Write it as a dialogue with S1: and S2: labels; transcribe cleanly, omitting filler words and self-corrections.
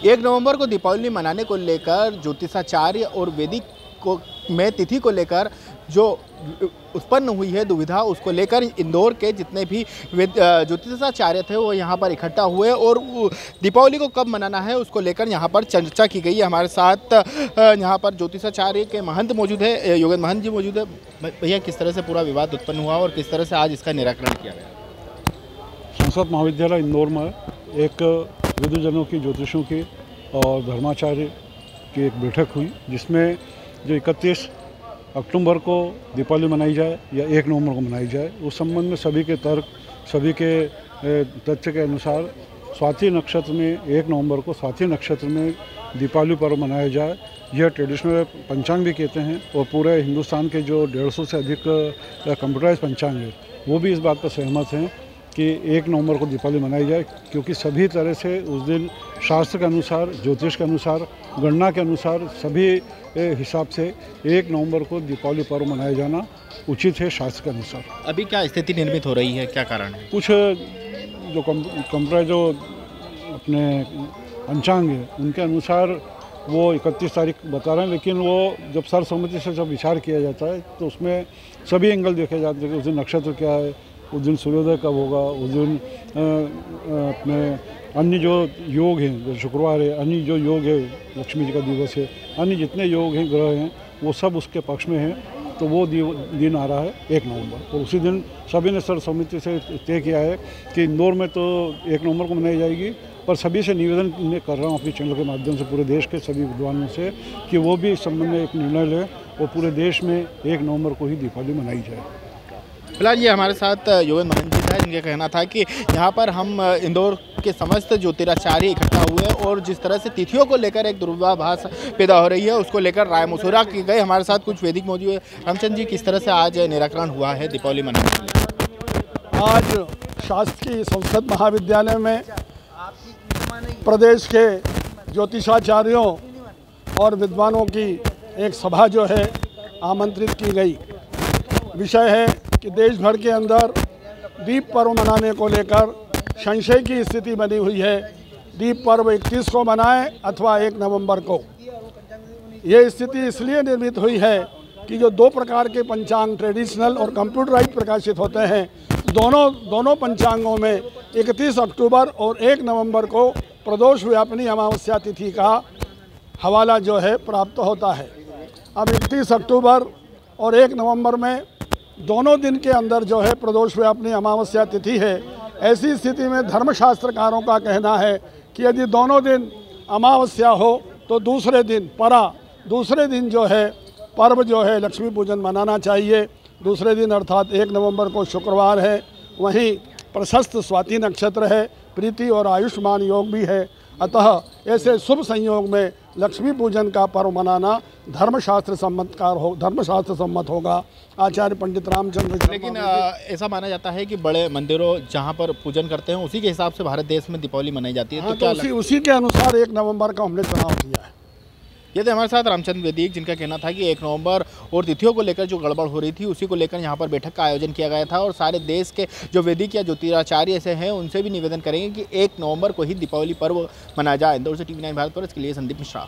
S1: 1 नवंबर को दीपावली मनाने को लेकर ज्योतिषाचार्य और वैदिक को में तिथि को लेकर जो उत्पन्न हुई है दुविधा, उसको लेकर इंदौर के जितने भी ज्योतिषाचार्य थे वो यहाँ पर इकट्ठा हुए और दीपावली को कब मनाना है उसको लेकर यहाँ पर चर्चा की गई है। हमारे साथ यहाँ पर ज्योतिषाचार्य के महंत मौजूद है, योगेंद्र महंत जी मौजूद है। भैया, किस तरह से पूरा विवाद उत्पन्न हुआ और किस तरह से आज इसका निराकरण किया गया?
S2: संस्कृत महाविद्यालय इंदौर में एक विद्वजनों की, ज्योतिषों की और धर्माचार्य की एक बैठक हुई, जिसमें जो 31 अक्टूबर को दीपावली मनाई जाए या 1 नवंबर को मनाई जाए, उस संबंध में सभी के तर्क, सभी के तथ्य के अनुसार स्वाति नक्षत्र में 1 नवंबर को स्वाति नक्षत्र में दीपावली पर्व मनाया जाए। यह ट्रेडिशनल पंचांग भी कहते हैं और पूरे हिंदुस्तान के जो 150 से अधिक कंप्यूटराइज पंचांग है वो भी इस बात पर सहमत हैं कि 1 नवंबर को दीपावली मनाई जाए, क्योंकि सभी तरह से उस दिन शास्त्र के अनुसार, ज्योतिष के अनुसार, गणना के अनुसार, सभी हिसाब से 1 नवंबर को दीपावली पर्व मनाया जाना उचित है शास्त्र के अनुसार।
S1: अभी क्या स्थिति निर्मित हो रही है, क्या कारण है?
S2: कुछ जो कंप्यूटराइज जो अपने पंचांग है उनके अनुसार वो 31 तारीख बता रहे हैं, लेकिन वो जब सर्वसम्मति से जब विचार किया जाता है तो उसमें सभी एंगल देखे जाते हैं कि उस दिन नक्षत्र क्या है, उस दिन सूर्योदय कब होगा, उस दिन अपने अन्य जो योग हैं, जैसे शुक्रवार है, अन्य जो योग है, लक्ष्मी जी का दिवस है, अन्य जितने योग हैं, ग्रह हैं, वो सब उसके पक्ष में हैं। तो वो दिन आ रहा है 1 नवंबर, और उसी दिन सभी ने सर्वसम्मति से तय किया है कि इंदौर में तो 1 नवंबर को मनाई जाएगी, पर सभी से निवेदन मैं कर रहा हूँ अपने चैनल के माध्यम से पूरे देश के सभी विद्वानों से कि वो भी इस संबंध में एक निर्णय लें और पूरे देश में 1 नवंबर को ही दीपावली मनाई जाए।
S1: फिलहाल ये हमारे साथ योगेंद्र महंत जी था, जिनका कहना था कि यहाँ पर हम इंदौर के समस्त ज्योतिषाचार्य इकट्ठा हुए और जिस तरह से तिथियों को लेकर एक दुर्भाष पैदा हो रही है उसको लेकर राय मशुरा की गई। हमारे साथ कुछ वैदिक मौजूद है। रामचंद्र जी, किस तरह से आज निराकरण हुआ है दीपावली मनाने के लिए?
S3: आज शासकीय संस्कृत महाविद्यालय में प्रदेश के ज्योतिषाचार्यों और विद्वानों की एक सभा जो है आमंत्रित की गई। विषय है कि देश भर के अंदर दीप पर्व मनाने को लेकर संशय की स्थिति बनी हुई है। दीप पर्व 31 को मनाएं अथवा 1 नवंबर को। ये स्थिति इसलिए निर्मित हुई है कि जो 2 प्रकार के पंचांग, ट्रेडिशनल और कंप्यूटराइज प्रकाशित होते हैं, दोनों पंचांगों में 31 अक्टूबर और 1 नवंबर को प्रदोष व्यापिनी अमावस्या तिथि का हवाला जो है प्राप्त होता है। अब 31 अक्टूबर और 1 नवंबर में दोनों दिन के अंदर जो है प्रदोष व्यापिनी अमावस्या तिथि है। ऐसी स्थिति में धर्मशास्त्रकारों का कहना है कि यदि दोनों दिन अमावस्या हो तो दूसरे दिन जो है पर्व जो है लक्ष्मी पूजन मनाना चाहिए। दूसरे दिन अर्थात 1 नवंबर को शुक्रवार है, वहीं प्रशस्त स्वाति नक्षत्र है, प्रीति और आयुष्मान योग भी है। अतः ऐसे शुभ संयोग में लक्ष्मी पूजन का पर्व मनाना धर्मशास्त्र सम्मत होगा। आचार्य पंडित रामचंद्र।
S1: लेकिन ऐसा माना जाता है कि बड़े मंदिरों जहां पर पूजन करते हैं उसी के हिसाब से भारत देश में दीपावली मनाई जाती है।
S3: हाँ, तो उसी के अनुसार 1 नवंबर का हमने चुनाव किया है।
S1: ये थे हमारे साथ रामचंद्र वैदिक, जिनका कहना था कि 1 नवंबर और तिथियों को लेकर जो गड़बड़ हो रही थी उसी को लेकर यहाँ पर बैठक का आयोजन किया गया था और सारे देश के जो वैदिक या ज्योतिषाचार्य से हैं उनसे भी निवेदन करेंगे कि 1 नवंबर को ही दीपावली पर्व मनाया जाए। इंदौर से TV9 भारत पर इसके लिए संदीप मिश्रा।